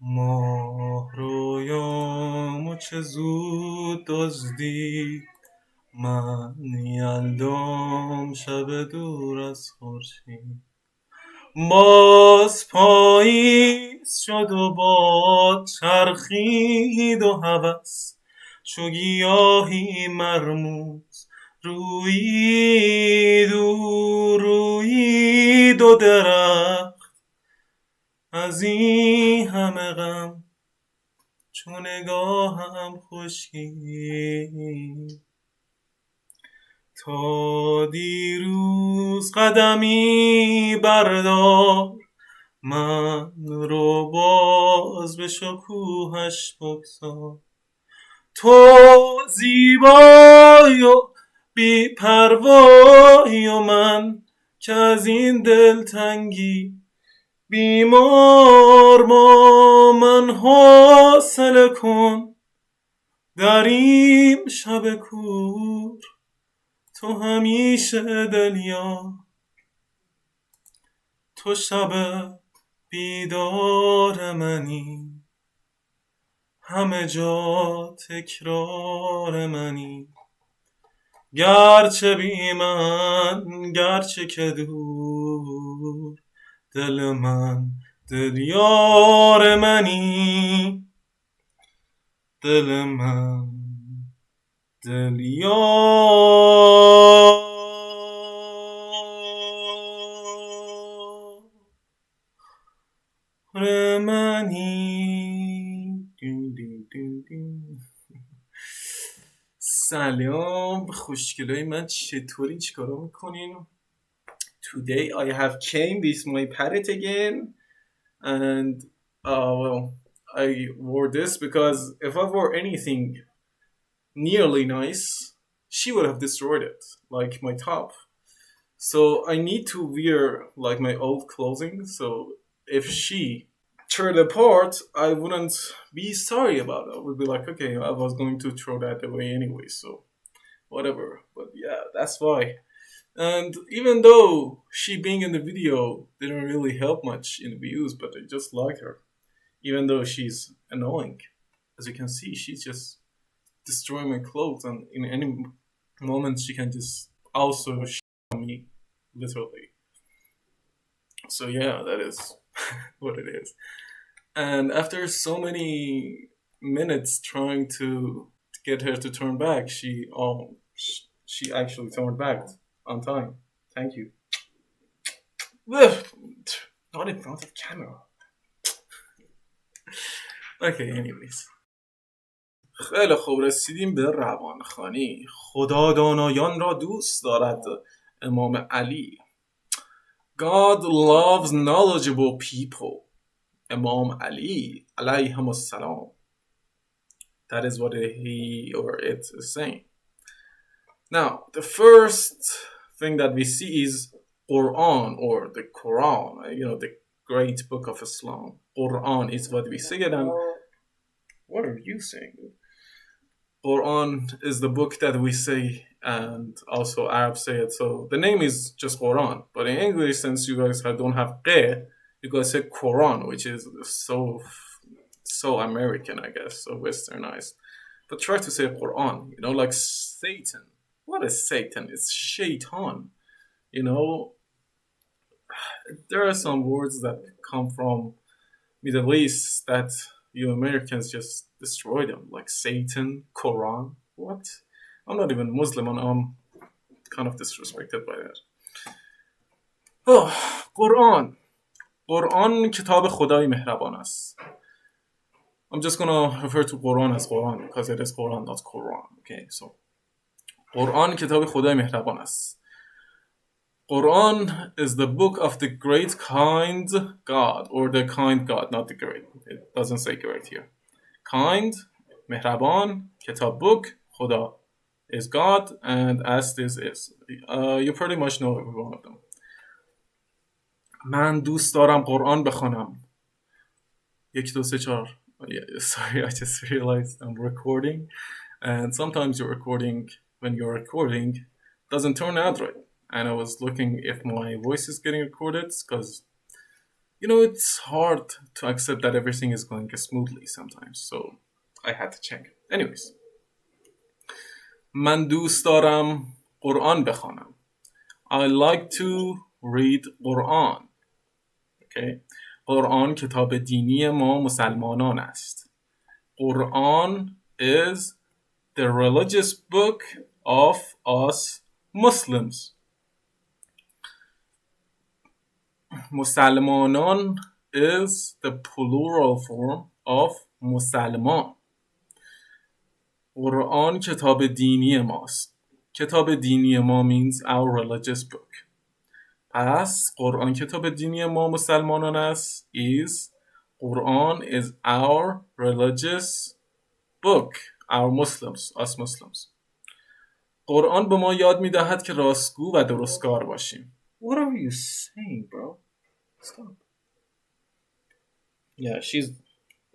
ماه رویامو چه زود دزدید، من یلدام شب دور از خورشید. باز پاییز شد و باد چرخید و هوس، چو گیاهی مرموز رویید و رویید و درخت. از این همه غم چون نگاهم خشکید. تا دیروز قدمی بردار، من رو باز به شکوهش بگذار. تو زیبایی و بی پروایی و من که از این دلتنگی بیمار، با من حوصله کن در این شب کور. تو همیشه دلیا، تو شب بیدار منی، همه جا تکرار منی. گرچه بی من گرچه که دور، دل من دل یار منی. دل من دل یار منی. سلام خوشگلای من، چطوری؟ چیکارا میکنین؟ Today I have came with my parrot again, and well, I wore this because if I wore anything nearly nice, she would have destroyed it, like my top. So I need to wear like my old clothing, so if she tore it apart, I wouldn't be sorry about it. I would be like, okay, I was going to throw that away anyway, so whatever. But yeah, that's why. And even though she being in the video didn't really help much in views, but I just like her. Even though she's annoying. As you can see, she's just destroying my clothes, and in any moment she can just also shit on me, literally. So yeah, that is what it is. And after so many minutes trying to get her to turn back, she actually turned back on time. Thank you. Not in front of camera. Okay, anyways. خیلی خوب، رسیدیم به روانخوانی. خدا دانایان را دوست دارد. امام علی. God loves knowledgeable people. Imam Ali alayhim as-salam. That is what he or it is saying. Now, the first thing that we see is Quran, or the Quran, the great book of Islam. Quran is what we say it, and what are you saying? Quran is the book that we say, and also Arabs say it. So the name is just Quran, but in English, since you guys don't have qe, you guys say Quran, which is so American, I guess, so westernized. But try to say Quran, like Satan. What is Satan? It's shaitan. There are some words that come from Middle East that you Americans just destroy them, like Satan, Quran. What? I'm not even Muslim, and I'm kind of disrespected by that. Oh, Quran. Quran کتاب خدای مهربان است. I'm just gonna refer to Quran as Quran because it is Quran, not Quran. Okay, so Quran کتاب خدای مهربان است. Quran is the book of the great kind God, or the kind God, not the great. It doesn't say great here. Kind, مهربان, kitab book, Khuda is God, and as this is. You pretty much know every one of them. من دوست دارم قرآن بخونم. 1 2 3 4. Sorry, I just realized I'm recording, and sometimes when you're recording doesn't turn out right. And I was looking if my voice is getting recorded, because it's hard to accept that everything is going smoothly sometimes. So I had to check. Anyways, من دوست دارم قرآن بخوانم. I like to read Quran. Okay. قرآن کتاب دینی ما مسلمانان است. Quran is the religious book of us Muslims. مسلمانان is the plural form of مسلمان. قرآن کتاب دینی ماست. کتاب دینی ما means our religious book. پس قرآن کتاب دینی ما مسلمانان است is Quran is our religious book, our Muslims, us Muslims. قرآن به ما یاد می‌دهد که راستگو و درستکار باشیم. What are you saying, bro? Stop. Yeah, she's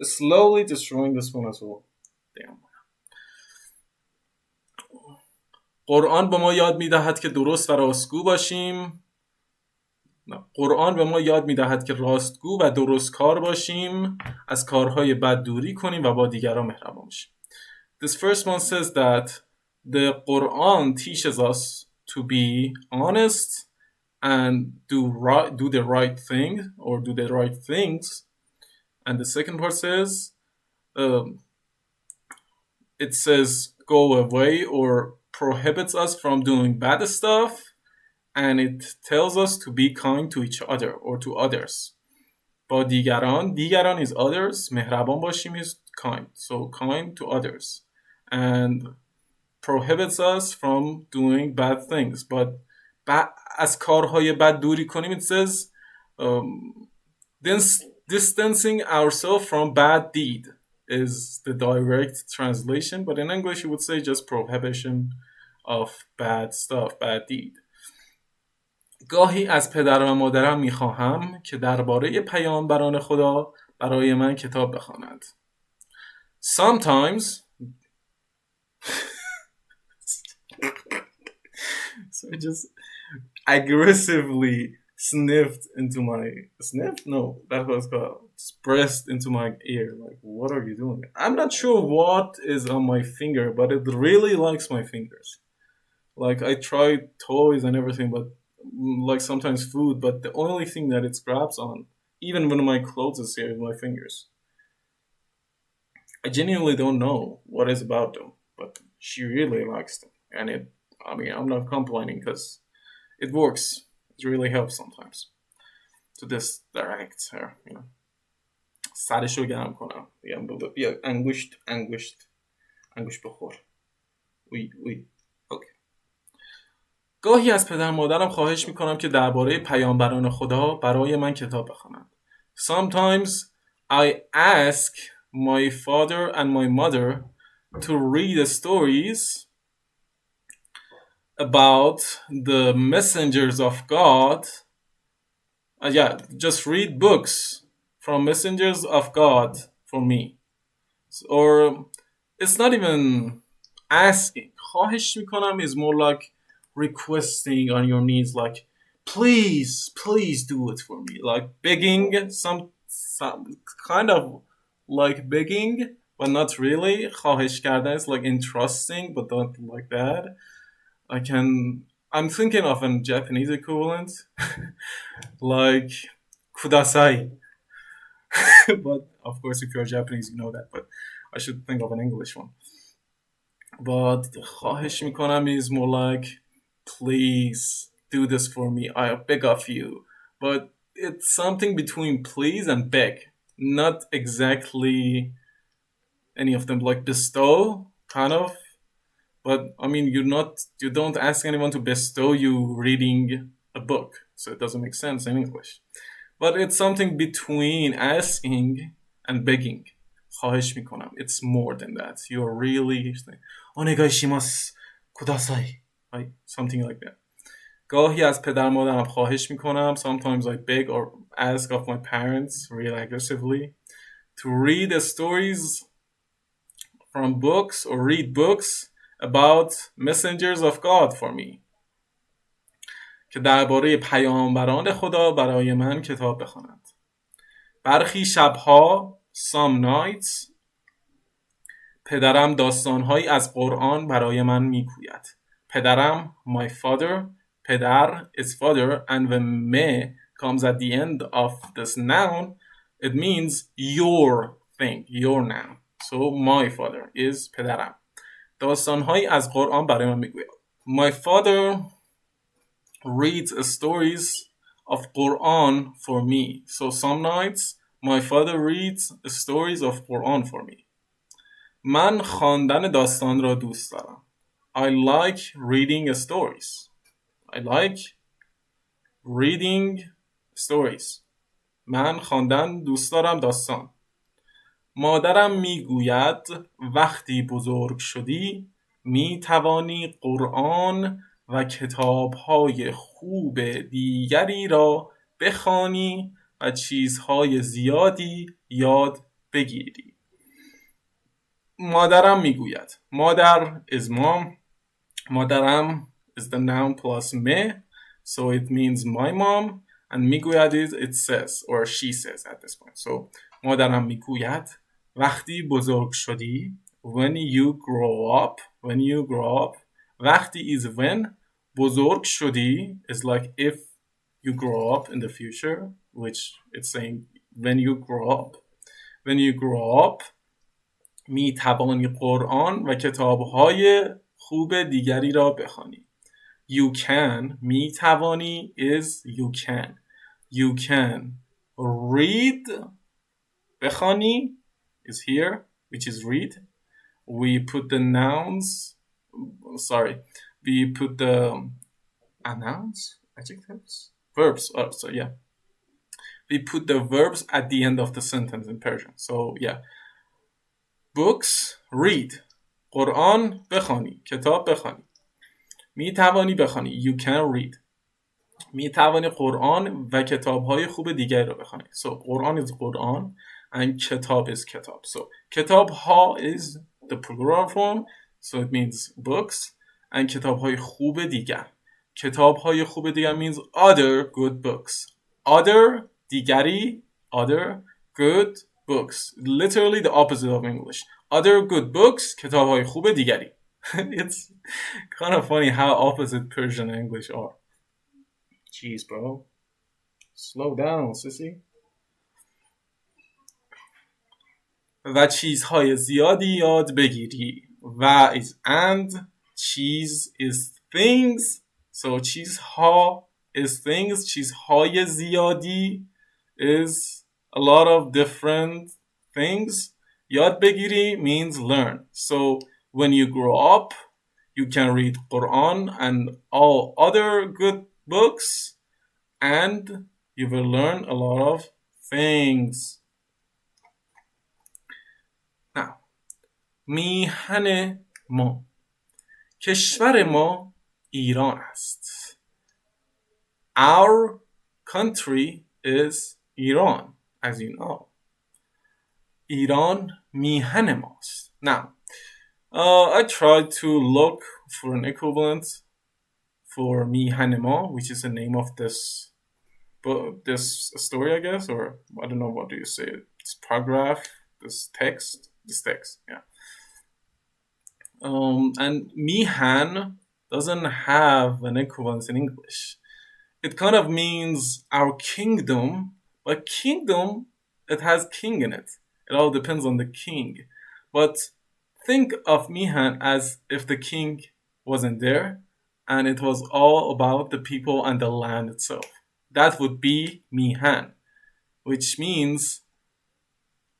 slowly destroying this one as well. Damn. قرآن به ما یاد می‌دهد که درست و راستگو باشیم. قرآن به ما یاد می‌دهد که راستگو و درستکار باشیم، از کارهای بد دوری کنیم و با دیگران مهربان باشیم. This first one says that the Quran teaches us to be honest and do the right thing or do the right things. And the second part says it says go away or prohibits us from doing bad stuff, and it tells us to be kind to each other or to others. با دیگران is others, مهربان باشیم is kind, so kind to others, and prohibits us from doing bad things. But از کارهای بد دوری کنیم, it says distancing ourselves from bad deed is the direct translation, but in English you would say just prohibition of bad stuff, bad deed. گاهی از پدر و مادرم میخواهم که درباره پیامبران خدا برای من کتاب بخوانند. Sometimes so I just aggressively pressed into my ear. Like, what are you doing? I'm not sure what is on my finger, but it really likes my fingers. Like, I tried toys and everything, but like sometimes food, but the only thing that it grabs on, even when my clothes is here, is my fingers. I genuinely don't know what is about them, but she really likes them. And I'm not complaining because it works. It really helps sometimes to direct her, سرشو گرم کنم. بیا انگشت بخور. اوی. اوکی. گاهی از پدر مادرم خواهش میکنم که درباره پیامبران خدا برای من کتاب بخوانند. Sometimes I ask my father and my mother to read the stories about the messengers of God. Just read books from messengers of God for me. Or it's not even asking. خواهش میکنم is more like requesting on your knees, like please do it for me, like begging, some kind of like begging, but not really. خواهش کردن is like entrusting, but not like that. I'm thinking of a Japanese equivalent, like kudasai. But of course, if you're Japanese, you know that. But I should think of an English one. But خواهش میکنم is more like, please do this for me. I beg of you. But it's something between please and beg. Not exactly any of them, like bestow, kind of. But you don't ask anyone to bestow you reading a book, so it doesn't make sense in English. But it's something between asking and begging. خواهش میکنم. It's more than that. You're really onegaishimasu kudasai. Like something like that. گاهی از پدر مادرم خواهش میکنم. Sometimes I beg or ask of my parents really aggressively to read the stories from books or read books about messengers of God for me. که درباره پیامبران خدا برای من کتاب بخوانند. برخی شبها some nights پدرم داستانهایی از قرآن برای من میگوید. پدرم my father پدر is father and when me comes at the end of this noun it means your thing your noun so my father is پدرم داستانهایی از قرآن برای من میگوید. My father reads stories of Quran for me. So some nights my father reads stories of Quran for me. من خواندن داستان را دوست دارم. I like reading stories. I like reading stories. من خواندن دوست دارم داستان. مادرم میگوید وقتی بزرگ شدی می توانی قرآن و کتاب‌های خوب دیگری را بخوانی و چیزهای زیادی یاد بگیری. مادرم میگوید. مادر is mom. مادرم is the noun plus me. So it means my mom. And میگوید is it says or she says at this point. So مادرم میگوید وقتی بزرگ شدی when you grow up وقتی is when بزرگ شدی is like if you grow up in the future which it's saying when you grow up می توانی قرآن و کتاب‌های خوب دیگری را بخوانی. You can می توانی is you can read بخوانی is here which is read. We put the verbs. We put the verbs at the end of the sentence in Persian. So yeah. Books, read. قرآن بخوانی. کتاب بخوانی. می توانی بخوانی. You can read. می توانی قرآن و کتاب‌های خوب دیگری را بخوانی. So قرآن is قرآن and کتاب is کتاب. So کتاب‌ها is the plural form. So it means books and کتاب‌های خوب دیگر. کتاب‌های خوب دیگر means other good books. Other دیگری other good books. Literally the opposite of English. Other good books کتاب‌های خوب دیگری. It's kind of funny how opposite Persian and English are. Jeez, bro. Slow down, sissy. و چیزهای زیادی یاد بگیری. و is and cheese is things. So چیزها is things. چیزهای زیادی is a lot of different things. یاد بگیری means learn. So when you grow up, you can read Quran and all other good books and you will learn a lot of things. Now, میهن ما کشور ما ایران است. Our country is Iran, as you know. ایران میهن ماست. Now, I tried to look for an equivalent for میهن ما, which is the name of this story, I guess, or I don't know, what do you say? This paragraph, this text, yeah. And میهن doesn't have an equivalent in English. It kind of means our kingdom, but kingdom, it has king in it. It all depends on the king. But think of Mihan as if the king wasn't there and it was all about the people and the land itself. That would be Mihan, which means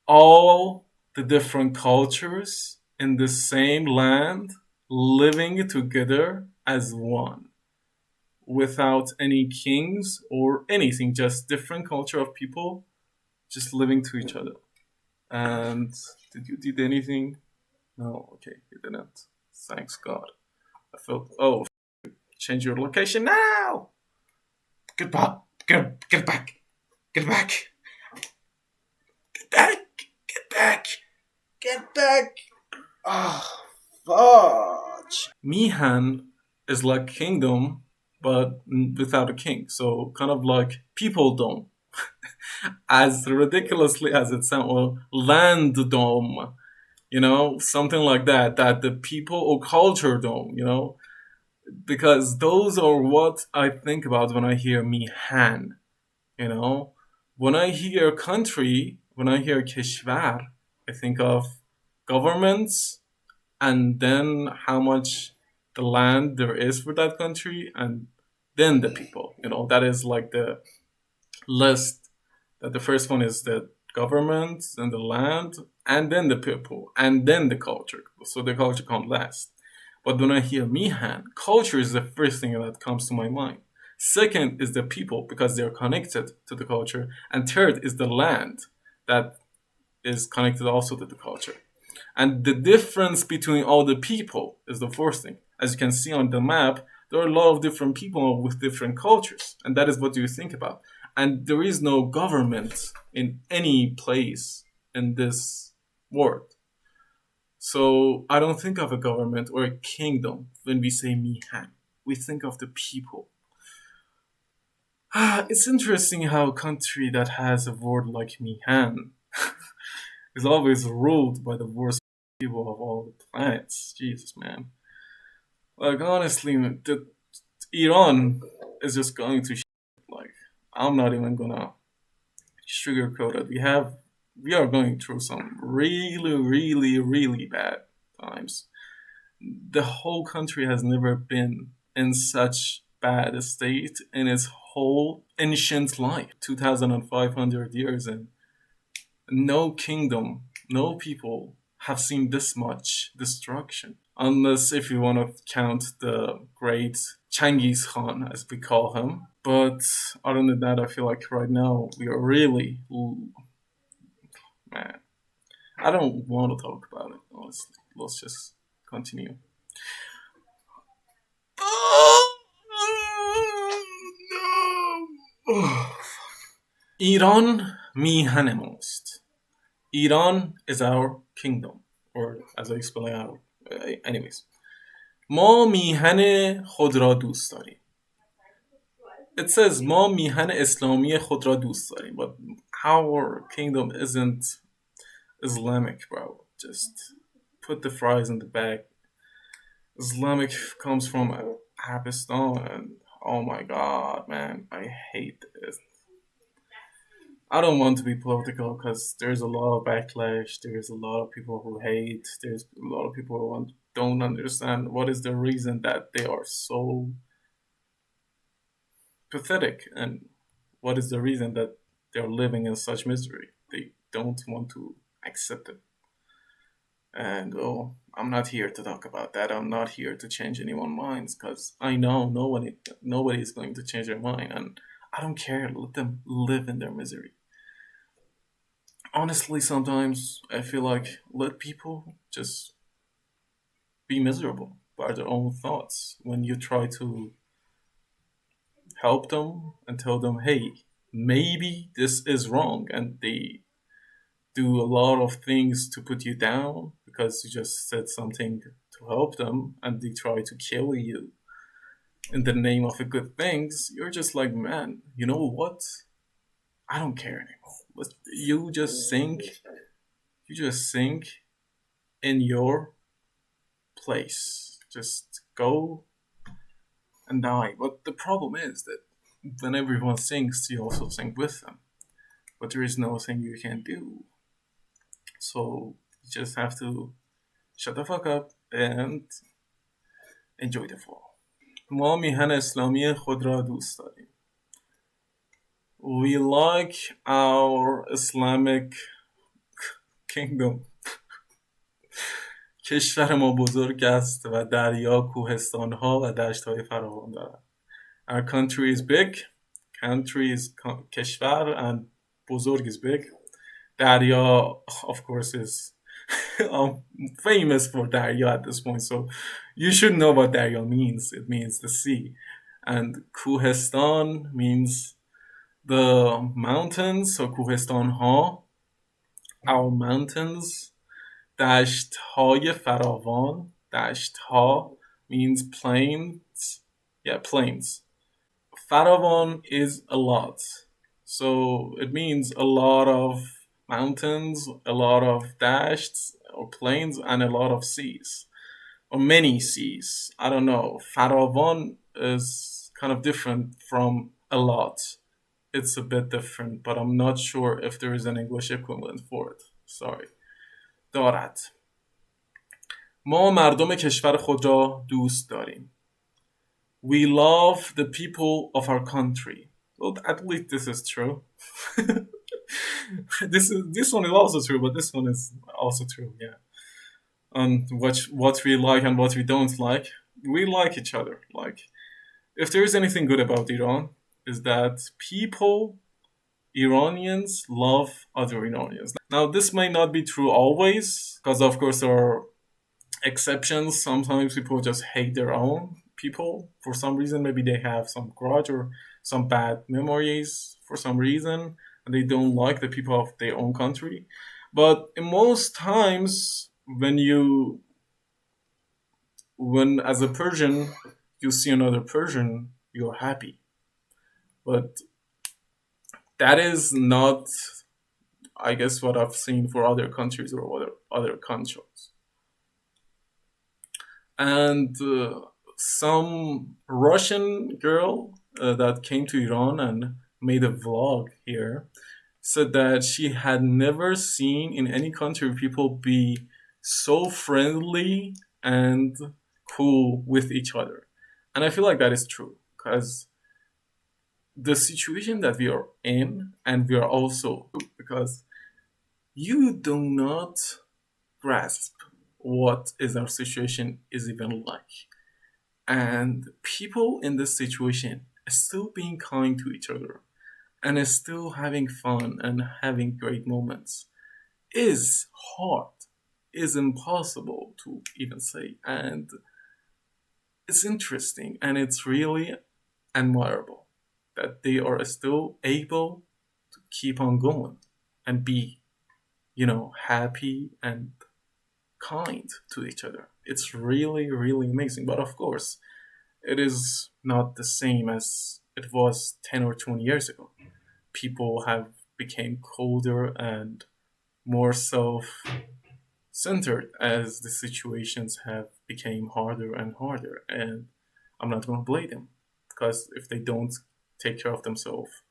all the different cultures in the same land living together as one, without any kings or anything, just different culture of people just living to each other. And did anything? No, okay, you didn't. Thanks God. I felt, change your location now. Get back. Get back. Get back. Get back. Get back. Get back. Oh, fudge. Mihan is like kingdom, but without a king. So kind of like people don't. as ridiculously as it sounds, or landdom, something like that, that the people or culture dome, because those are what I think about when I hear میهن. When I hear country, when I hear کشور, I think of governments, and then how much the land there is for that country, and then the people. That is like the list. That the first one is the government and the land, and then the people, and then the culture. So the culture comes last. But when I hear Mihan, culture is the first thing that comes to my mind. Second is the people, because they're connected to the culture. And third is the land that is connected also to the culture. And the difference between all the people is the fourth thing. As you can see on the map, there are a lot of different people with different cultures. And that is what you think about. And there is no government in any place in this world. So I don't think of a government or a kingdom when we say Mihan. We think of the people. It's interesting how a country that has a word like Mihan is always ruled by the worst people of all the planets. Jesus, man. Like, honestly, Iran is just going to like, I'm not even gonna sugarcoat it. We are going through some really, really, really bad times. The whole country has never been in such bad a state in its whole ancient life. 2,500 years, and no kingdom, no people have seen this much destruction. Unless if you want to count the great Changiz Khan, as we call him. But other than that, I feel like right now we are really, man, I don't want to talk about it, honestly. Let's just continue. ایران میهن ماست. Iran is our kingdom, or as I explain out. Anyways, ما میهن خود را دوست داریم. It says ما میهن اسلامی خود را دوست داریم, but our kingdom isn't Islamic, bro. Just put the fries in the bag. Islamic comes from Pakistan, and oh my god, man, I hate this. I don't want to be political because there's a lot of backlash. There's a lot of people who hate. There's a lot of people who don't understand what is the reason that they are so pathetic, and what is the reason that they're living in such misery. They don't want to accept it. And I'm not here to talk about that. I'm not here to change anyone's minds, because I know nobody is going to change their mind, and I don't care. Let them live in their misery. Honestly, sometimes I feel like let people just be miserable by their own thoughts. When you try to help them and tell them, hey, maybe this is wrong, and they do a lot of things to put you down because you just said something to help them, and they try to kill you in the name of the good things, you're just like, man, you know what? I don't care anymore. You just think in your place. Just go and die. But the problem is that when everyone sings, you also sing with them. But there is nothing you can do. So you just have to shut the fuck up and enjoy the fall. ما میهن اسلامی خود را دوست داریم. We like our Islamic kingdom. کشور ما بزرگ است و دریا، کوهستان‌ها و دشت‌های فراوان دارد. Our country is big. Country is کشور, and بزرگ is big. دریا, of course, is famous for دریا at this point, so you should know what دریا means. It means the sea. And کوهستان means the mountains, so کوهستان‌ها, our mountains. دشت‌های فراوان, دشت‌ها means plains. Yeah, plains. فراوان is a lot. So it means a lot of mountains, a lot of dashed or plains, and a lot of seas, or many seas. I don't know. Faravan is kind of different from a lot. It's a bit different, but I'm not sure if there is an English equivalent for it. Sorry. دارد. ما مردم کشور خود را دوست داریم. We love the people of our country. Well, at least this is true. This one is also true, but this one is also true. Yeah, and what we like and what we don't like, we like each other. Like, if there is anything good about Iran, is that people, Iranians, love other Iranians. Now, this may not be true always, because of course there are exceptions. Sometimes people just hate their own people for some reason. Maybe they have some grudge or some bad memories for some reason, and they don't like the people of their own country. But in most times, when as a Persian you see another Persian, you're happy. But that is not, I guess, what I've seen for other countries or other countries. And some Russian girl that came to Iran and made a vlog here said that she had never seen in any country people be so friendly and cool with each other. And I feel like that is true because the situation that we are in, and we are also, because you do not grasp what is our situation is even like. And people in this situation are still being kind to each other and is still having fun and having great moments is hard, is impossible to even say. And it's interesting and it's really admirable that they are still able to keep on going and be, happy and kind to each other. It's really, really amazing. But of course, it is not the same as it was 10 or 20 years ago. People have become colder and more self-centered as the situations have become harder and harder. And I'm not going to blame them because if they don't take care of themselves,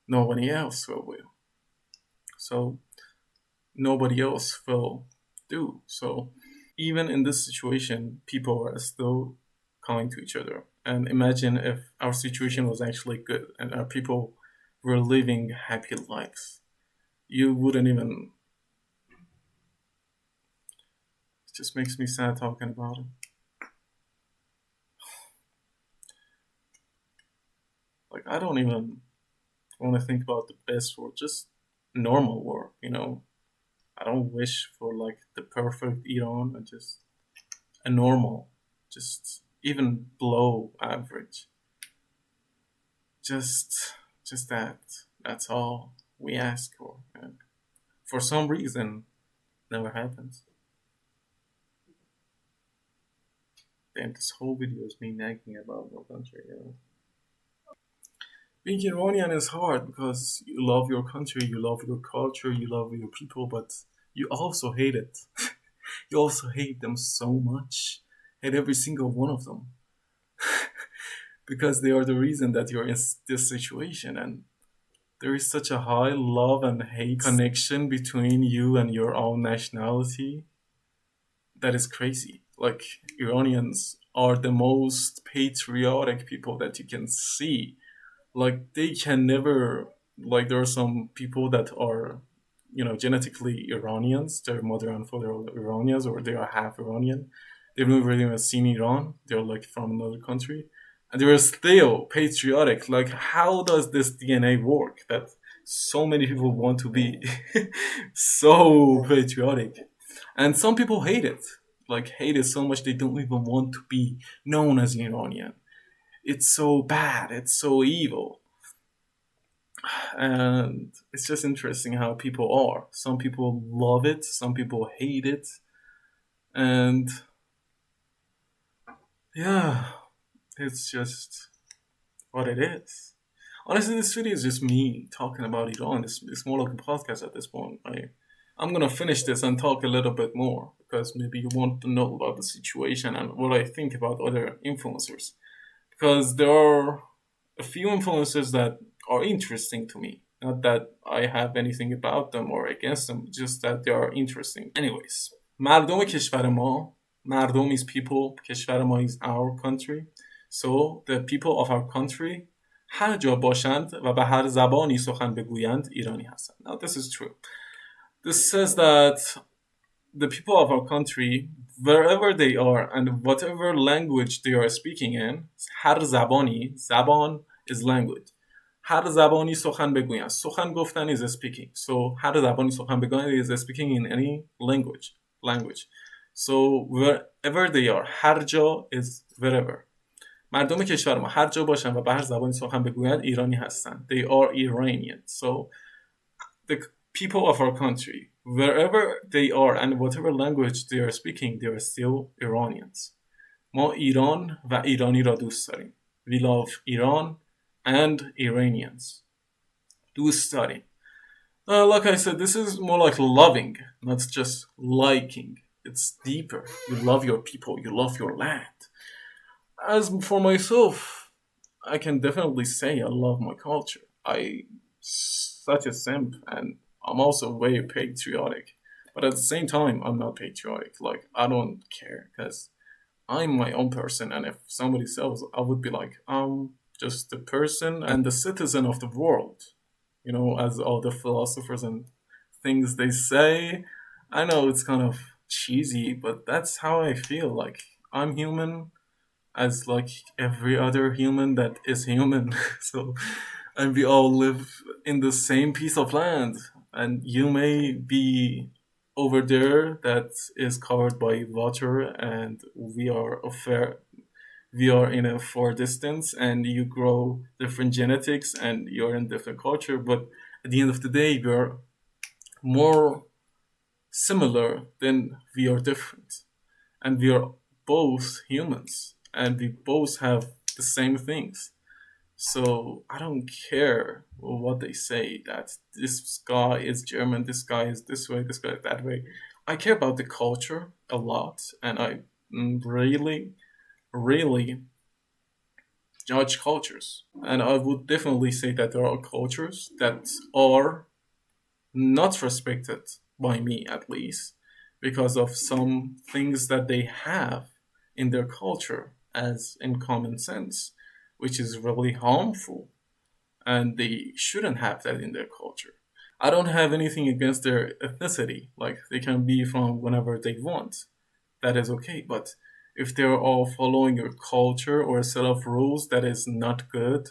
nobody else will. So nobody else will do. So even in this situation, people are still kind to each other. And imagine if our situation was actually good and our people were living happy lives. You wouldn't even. It just makes me sad talking about it. Like, I don't even want to think about the best war, just normal war, I don't wish for like the perfect Iran, or just a normal, just even below average. Just that. That's all we ask for. And for some reason, never happens. Damn, this whole video is me nagging about no country. Being Iranian is hard because you love your country, you love your culture, you love your people, but you also hate it. You also hate them so much. Hate every single one of them. Because they are the reason that you're in this situation. And there is such a high love and hate connection between you and your own nationality that is crazy. Like, Iranians are the most patriotic people that you can see. Like, they can never, like, there are some people that are, genetically Iranians. Their mother and father are Iranians, or they are half Iranian. They've never even seen Iran. They're like from another country. And they're still patriotic. Like, how does this DNA work that so many people want to be so patriotic? And some people hate it. Like, hate it so much they don't even want to be known as Iranian. It's so bad. It's so evil. And it's just interesting how people are. Some people love it. Some people hate it. And yeah, it's just what it is. Honestly, this video is just me talking about Iran. It's more like a podcast at this point. I'm gonna finish this and talk a little bit more because maybe you want to know about the situation and what I think about other influencers. Because there are a few influencers that are interesting to me. Not that I have anything about them or against them, just that they are interesting. Anyways, مردم کشور ما, مردم is people, کشور ما is our country. So the people of our country هر جا باشند و به هر زبانی سخن بگویند ایرانی هستند. Now this is true. This says that the people of our country, wherever they are and whatever language they are speaking in, هر زبانی, زبان is language. هر زبانی سخن بگویند. سخن گفتن is speaking. So هر زبانی سخن بگویند is speaking in any language. So wherever they are, هر جا is wherever. مردم کشور ما هر جا باشن و به هر زبانی سخن بگویند ایرانی هستند. They are Iranian. So the people of our country, wherever they are and whatever language they are speaking, they are still Iranians. ما ایران و ایرانی را دوست داریم. We love Iran and Iranians. دوست داریم. Like I said, this is more like loving, not just liking. It's deeper. You love your people. You love your land. As for myself, I can definitely say I love my culture. I such a simp, and I'm also very patriotic. But at the same time, I'm not patriotic. Like, I don't care because I'm my own person, and if somebody else, I would be like, I'm just the person and the citizen of the world. You know, as all the philosophers and things they say. I know it's kind of cheesy, but that's how I feel. Like, I'm human as like every other human that is human. So, and we all live in the same piece of land. And you may be over there that is covered by water, and we are in a far distance, and you grow different genetics, and you're in different culture. But at the end of the day, we are more similar than we are different, and we are both humans, and we both have the same things. So I don't care what they say that this guy is German, this guy is this way, this guy is that way. I care about the culture a lot, and I really, really judge cultures. And I would definitely say that there are cultures that are not respected by me, at least, because of some things that they have in their culture as in common sense, which is really harmful, and they shouldn't have that in their culture. I don't have anything against their ethnicity, like they can be from whenever they want. That is okay, but if they're all following your culture or a set of rules that is not good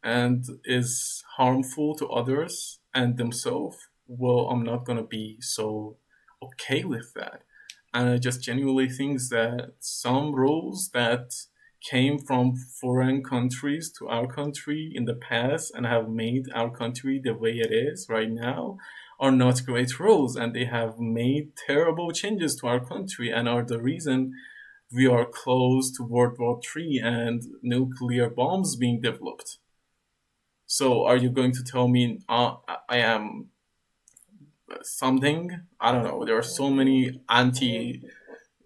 and is harmful to others and themselves, well, I'm not gonna be so okay with that. And I just genuinely think that some rules that came from foreign countries to our country in the past and have made our country the way it is right now are not great rules, and they have made terrible changes to our country and are the reason we are close to World War III and nuclear bombs being developed. So are you going to tell me I am something? I don't know. There are so many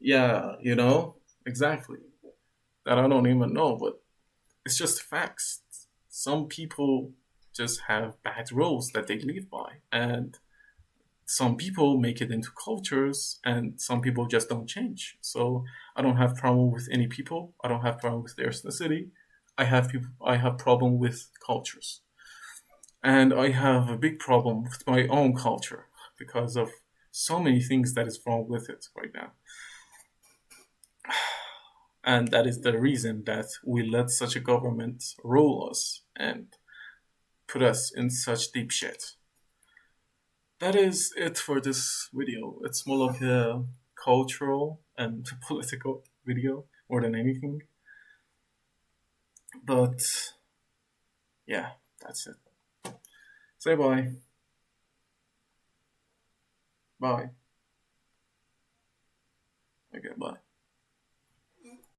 yeah, exactly, that I don't even know, but it's just facts. Some people just have bad rules that they live by, and some people make it into cultures, and some people just don't change. So I don't have problem with any people. I don't have problem with their ethnicity. I have problem with cultures, and I have a big problem with my own culture because of so many things that is wrong with it right now. And that is the reason that we let such a government rule us and put us in such deep shit. That is it for this video. It's more like a cultural and political video more than anything. But yeah, that's it. Say bye. Bye. Okay, bye.